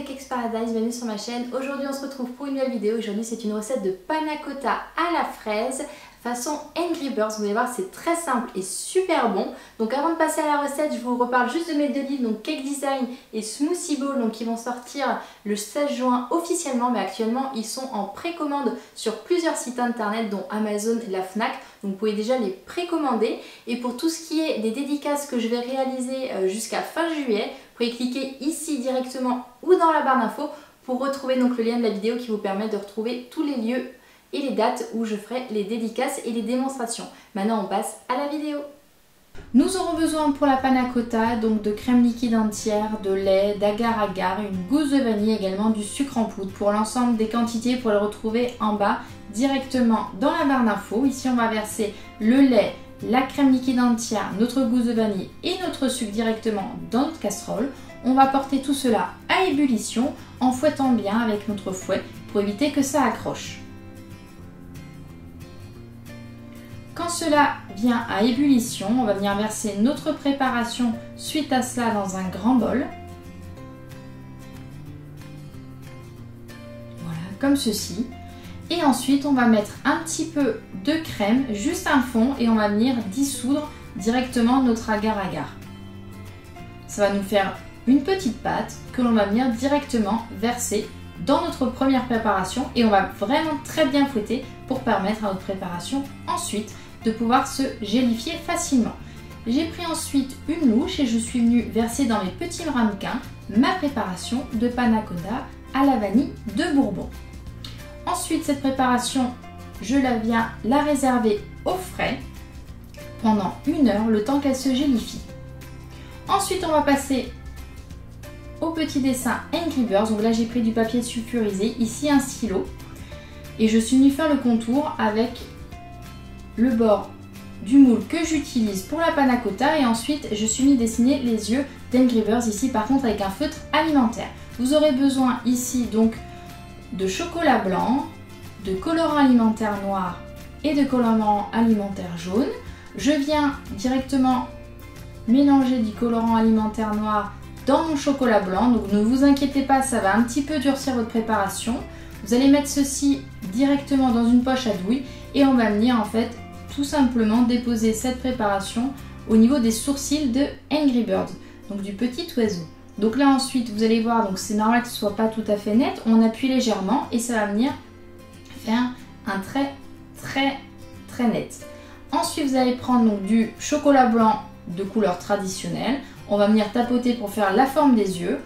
de Cakes Paradise, bienvenue sur ma chaîne. Aujourd'hui on se retrouve pour une nouvelle vidéo. Aujourd'hui c'est une recette de panna cotta à la fraise façon Angry Birds. Vous allez voir, c'est très simple et super bon. Donc avant de passer à la recette, je vous reparle juste de mes deux livres, donc Cake Design et Smoothie Bowl, donc qui vont sortir le 16 juin officiellement, mais actuellement ils sont en précommande sur plusieurs sites internet dont Amazon et la Fnac. Donc vous pouvez déjà les précommander. Et pour tout ce qui est des dédicaces que je vais réaliser jusqu'à fin juillet, vous pouvez cliquer ici directement ou dans la barre d'infos pour retrouver donc le lien de la vidéo qui vous permet de retrouver tous les lieux et les dates où je ferai les dédicaces et les démonstrations. Maintenant on passe à la vidéo. Nous aurons besoin pour la panna cotta donc de crème liquide entière, de lait, d'agar-agar, une gousse de vanille, également du sucre en poudre. Pour l'ensemble des quantités, pour les retrouver en bas directement dans la barre d'infos. Ici on va verser le lait, la crème liquide entière, notre gousse de vanille et notre sucre directement dans notre casserole. On va porter tout cela à ébullition en fouettant bien avec notre fouet pour éviter que ça accroche. Quand cela vient à ébullition, on va venir verser notre préparation suite à cela dans un grand bol. Voilà, comme ceci. Et ensuite, on va mettre un petit peu de crème, juste un fond, et on va venir dissoudre directement notre agar-agar. Ça va nous faire une petite pâte que l'on va venir directement verser dans notre première préparation et on va vraiment très bien fouetter pour permettre à notre préparation ensuite de pouvoir se gélifier facilement. J'ai pris ensuite une louche et je suis venue verser dans mes petits ramequins ma préparation de panna cotta à la vanille de Bourbon. Ensuite, cette préparation, je viens la réserver au frais pendant 1 heure, le temps qu'elle se gélifie. Ensuite, on va passer au petit dessin Angry Birds. Donc là, j'ai pris du papier sulfurisé, ici un stylo. Et je suis venue faire le contour avec le bord du moule que j'utilise pour la panna cotta. Et ensuite, je suis venue dessiner les yeux d'Angry Birds, ici par contre avec un feutre alimentaire. Vous aurez besoin ici donc de chocolat blanc, de colorant alimentaire noir et de colorant alimentaire jaune. Je viens directement mélanger du colorant alimentaire noir dans mon chocolat blanc, donc ne vous inquiétez pas, ça va un petit peu durcir votre préparation. Vous allez mettre ceci directement dans une poche à douille et on va venir en fait tout simplement déposer cette préparation au niveau des sourcils de Angry Birds, donc du petit oiseau. Donc là ensuite vous allez voir, donc c'est normal que ce soit pas tout à fait net, on appuie légèrement et ça va venir faire un trait très net. Ensuite vous allez prendre donc du chocolat blanc de couleur traditionnelle, on va venir tapoter pour faire la forme des yeux.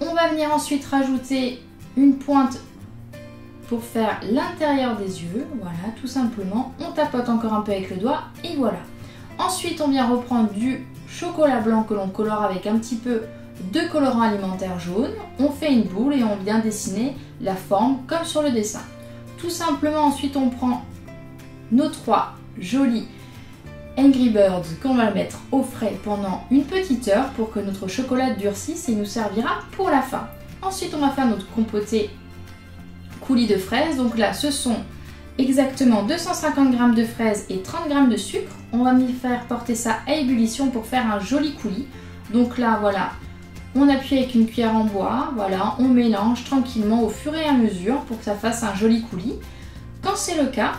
On va venir ensuite rajouter une pointe pour faire l'intérieur des yeux, voilà, tout simplement. On tapote encore un peu avec le doigt et voilà. Ensuite on vient reprendre du chocolat blanc que l'on colore avec un petit peu de colorant alimentaire jaune, on fait une boule et on vient dessiner la forme comme sur le dessin. Tout simplement ensuite on prend nos 3 jolis Angry Birds qu'on va mettre au frais pendant une petite heure pour que notre chocolat durcisse et nous servira pour la fin. Ensuite on va faire notre compoté coulis de fraises, donc là ce sont exactement 250 g de fraises et 30 g de sucre. On va venir faire porter ça à ébullition pour faire un joli coulis. Donc là voilà, on appuie avec une cuillère en bois, voilà, on mélange tranquillement au fur et à mesure pour que ça fasse un joli coulis. Quand c'est le cas,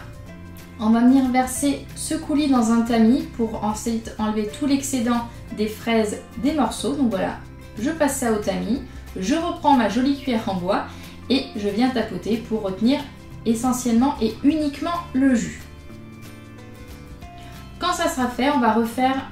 on va venir verser ce coulis dans un tamis pour ensuite enlever tout l'excédent des fraises des morceaux. Donc voilà, je passe ça au tamis, je reprends ma jolie cuillère en bois et je viens tapoter pour retenir essentiellement et uniquement le jus. Quand ça sera fait, on va refaire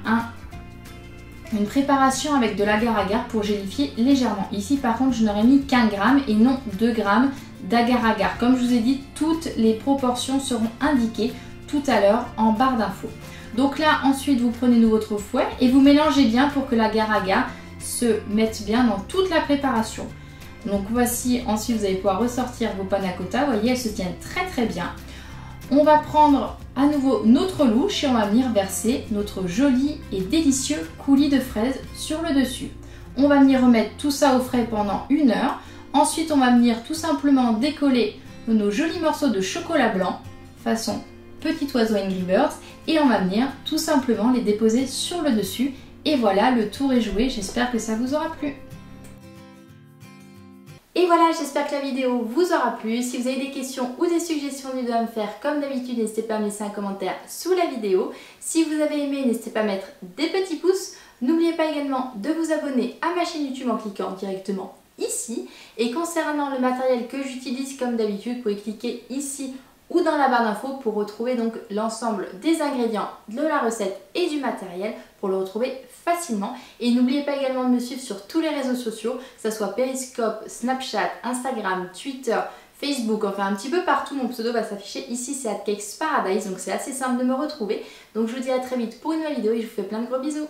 une préparation avec de l'agar-agar pour gélifier légèrement. Ici par contre je n'aurais mis qu'1 gramme et non 2 grammes d'agar-agar. Comme je vous ai dit, toutes les proportions seront indiquées tout à l'heure en barre d'infos. Donc là ensuite vous prenez votre fouet et vous mélangez bien pour que l'agar-agar se mette bien dans toute la préparation. Donc voici, ensuite vous allez pouvoir ressortir vos panna cotta, vous voyez elles se tiennent très bien. On va prendre à nouveau notre louche et on va venir verser notre joli et délicieux coulis de fraises sur le dessus. On va venir remettre tout ça au frais pendant 1 heure. Ensuite on va venir tout simplement décoller nos jolis morceaux de chocolat blanc façon petit oiseau Angry Birds et on va venir tout simplement les déposer sur le dessus. Et voilà, le tour est joué, j'espère que ça vous aura plu. Et voilà, j'espère que la vidéo vous aura plu. Si vous avez des questions ou des suggestions de vidéos à me faire, comme d'habitude, n'hésitez pas à me laisser un commentaire sous la vidéo. Si vous avez aimé, n'hésitez pas à mettre des petits pouces. N'oubliez pas également de vous abonner à ma chaîne YouTube en cliquant directement ici. Et concernant le matériel que j'utilise, comme d'habitude, vous pouvez cliquer ici ou dans la barre d'infos pour retrouver donc l'ensemble des ingrédients de la recette et du matériel pour le retrouver facilement. Et n'oubliez pas également de me suivre sur tous les réseaux sociaux, que ce soit Periscope, Snapchat, Instagram, Twitter, Facebook, enfin un petit peu partout. Mon pseudo va s'afficher ici, c'est @cakesparadise, donc c'est assez simple de me retrouver. Donc je vous dis à très vite pour une nouvelle vidéo et je vous fais plein de gros bisous.